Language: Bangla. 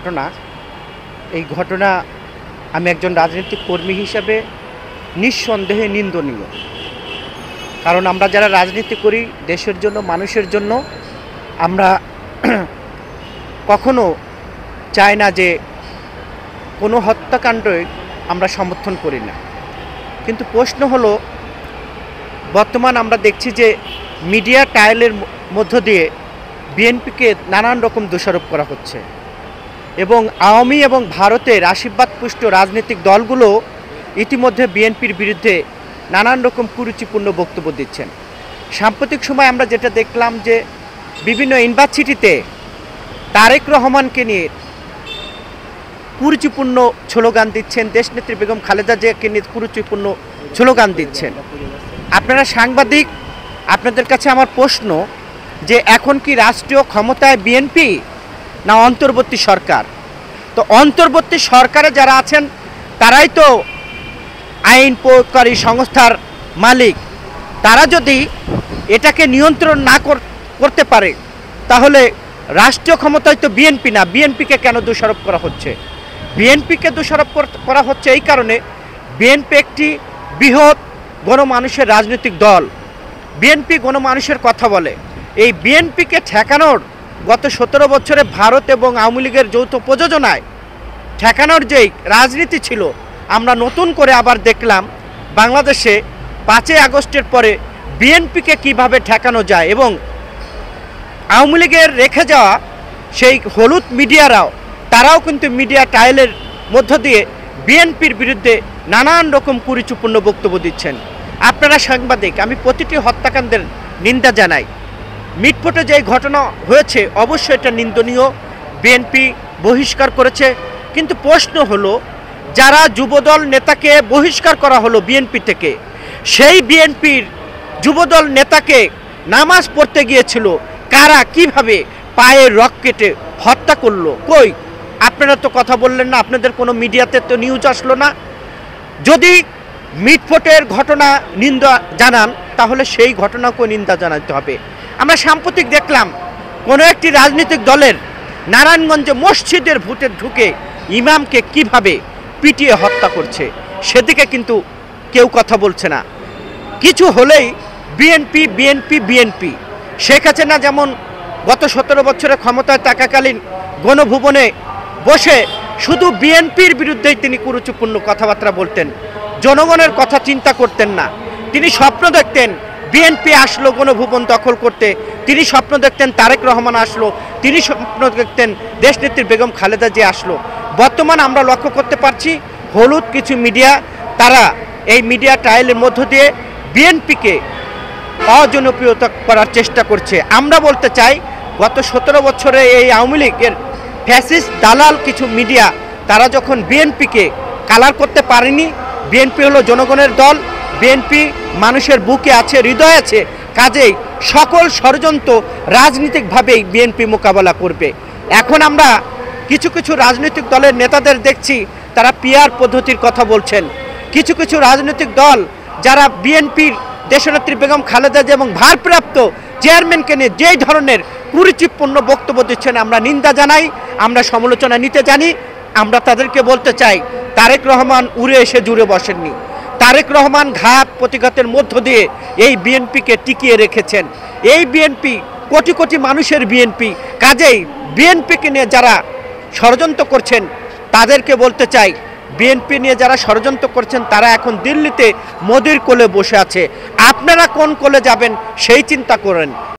ঘটনা এই ঘটনা আমি একজন রাজনৈতিক কর্মী হিসেবে নিঃসন্দেহে নিন্দনীয়। কারণ আমরা যারা রাজনীতি করি দেশের জন্য, মানুষের জন্য, আমরা কখনো চাই না যে কোনো হত্যাকাণ্ডই আমরা সমর্থন করি না। কিন্তু প্রশ্ন হলো, বর্তমান আমরা দেখছি যে মিডিয়া ট্রায়ালের মধ্য দিয়ে বিএনপিকে নানান রকম দোষারোপ করা হচ্ছে এবং আওয়ামী এবং ভারতের আশীর্বাদপুষ্ট রাজনৈতিক দলগুলো ইতিমধ্যে বিএনপির বিরুদ্ধে নানান রকম কুরুচিপূর্ণ বক্তব্য দিচ্ছেন। সাম্প্রতিক সময় আমরা যেটা দেখলাম যে বিভিন্ন ইউনিভার্সিটিতে তারেক রহমানকে নিয়ে কুরুচিপূর্ণ স্লোগান দিচ্ছেন, দেশনেত্রী বেগম খালেদা জিয়াকে নিয়ে কুরুচিপূর্ণ স্লোগান দিচ্ছেন। আপনারা সাংবাদিক, আপনাদের কাছে আমার প্রশ্ন যে এখন কি রাষ্ট্রীয় ক্ষমতায় বিএনপি না অন্তর্বর্তী সরকার? তো অন্তর্বর্তী সরকারে যারা আছেন তারাই তো আইন প্রয়োগকারী সংস্থার মালিক। তারা যদি এটাকে নিয়ন্ত্রণ না করতে পারে তাহলে রাষ্ট্রীয় ক্ষমতায় তো বিএনপি না, বিএনপিকে কেন দোষারোপ করা হচ্ছে? বিএনপিকে দোষারোপ করা হচ্ছে এই কারণে, বিএনপি একটি বৃহৎ গণমানুষের রাজনৈতিক দল। বিএনপি গণমানুষের কথা বলে। এই বিএনপিকে ঠেকানোর গত 17 বছরে ভারত এবং আওয়ামী লীগের যৌথ প্রযোজনায় ঠেকানোর যেই রাজনীতি ছিল, আমরা নতুন করে আবার দেখলাম বাংলাদেশে 5ই আগস্টের পরে বিএনপিকে কিভাবে ঠেকানো যায় এবং আওয়ামী লীগের রেখে যাওয়া সেই হলুদ মিডিয়ারাও তারাও কিন্তু মিডিয়া ট্রায়ালের মধ্য দিয়ে বিএনপির বিরুদ্ধে নানান রকম কুরুচিপূর্ণ বক্তব্য দিচ্ছেন। আপনারা সাংবাদিক, আমি প্রতিটি হত্যাকাণ্ডের নিন্দা জানাই। মিটফোটে যে ঘটনা হয়েছে অবশ্যই এটা নিন্দনীয়, বিএনপি বহিষ্কার করেছে। কিন্তু প্রশ্ন হলো, যারা যুবদল নেতাকে বহিষ্কার করা হলো বিএনপি থেকে, সেই বিএনপির যুবদল নেতাকে নামাজ পড়তে গিয়েছিল কারা, কিভাবে পায়ের রক কেটে হত্যা করলো? কই, আপনারা তো কথা বললেন না, আপনাদের কোনো মিডিয়াতে তো নিউজ আসলো না। যদি মিটফোটের ঘটনা নিন্দা জানান তাহলে সেই ঘটনাকেও নিন্দা জানাতে হবে। আমরা সাম্প্রতিক দেখলাম কোনো একটি রাজনৈতিক দলের নারায়ণগঞ্জে মসজিদের ভূতে ঢুকে ইমামকে কিভাবে পিটিয়ে হত্যা করছে, সেদিকে কিন্তু কেউ কথা বলছে না। কিছু হলেই BNP BNP BNP. Sheikh Hasina যেমন গত 17 বছরে ক্ষমতায় থাকাকালীন গণভবনে বসে শুধু বিএনপির বিরুদ্ধেই তিনি কুরুচিপূর্ণ কথাবার্তা বলতেন, জনগণের কথা চিন্তা করতেন না। তিনি স্বপ্ন দেখতেন বিএনপি আসলো গণভবন দখল করতে, তিনি স্বপ্ন দেখতেন তারেক রহমান আসলো, তিনি স্বপ্ন দেখতেন দেশনেত্রী বেগম খালেদা জিয়া আসলো। বর্তমান আমরা লক্ষ্য করতে পারছি হলুদ কিছু মিডিয়া তারা এই মিডিয়া ট্রায়ালের মধ্য দিয়ে বিএনপিকে অজনপ্রিয়তা করার চেষ্টা করছে। আমরা বলতে চাই, গত 17 বছরে এই আওয়ামী লীগের ফ্যাসিস্ট দালাল কিছু মিডিয়া তারা যখন বিএনপিকে কালার করতে পারেনি, বিএনপি হলো জনগণের দল, বিএনপি মানুষের বুকে আছে, হৃদয় আছে, কাজেই সকল ষড়যন্ত্র রাজনৈতিকভাবেই বিএনপি মোকাবেলা করবে। এখন আমরা কিছু কিছু রাজনৈতিক দলের নেতাদের দেখছি তারা পিআর পদ্ধতির কথা বলছেন। কিছু কিছু রাজনৈতিক দল যারা বিএনপির দেশনেত্রী বেগম খালেদা জিয়া এবং ভারপ্রাপ্ত চেয়ারম্যানকে নিয়ে যেই ধরনের কুরুচিপূর্ণ বক্তব্য দিচ্ছেন, আমরা নিন্দা জানাই, আমরা সমালোচনা নিতে জানি। আমরা তাদেরকে বলতে চাই, তারেক রহমান উড়ে এসে জুড়ে বসেননি। তারেক রহমান ঘাত প্রতিঘাতের মধ্য দিয়ে এই বিএনপিকে টিকিয়ে রেখেছেন। এই বিএনপি কোটি কোটি মানুষের বিএনপি। কাজেই বিএনপিকে নিয়ে যারা ষড়যন্ত্র করছেন তাদেরকে বলতে চাই, বিএনপি নিয়ে যারা ষড়যন্ত্র করছেন তারা এখন দিল্লিতে মোদির কোলে বসে আছে। আপনারা কোন কোলে যাবেন সেই চিন্তা করেন।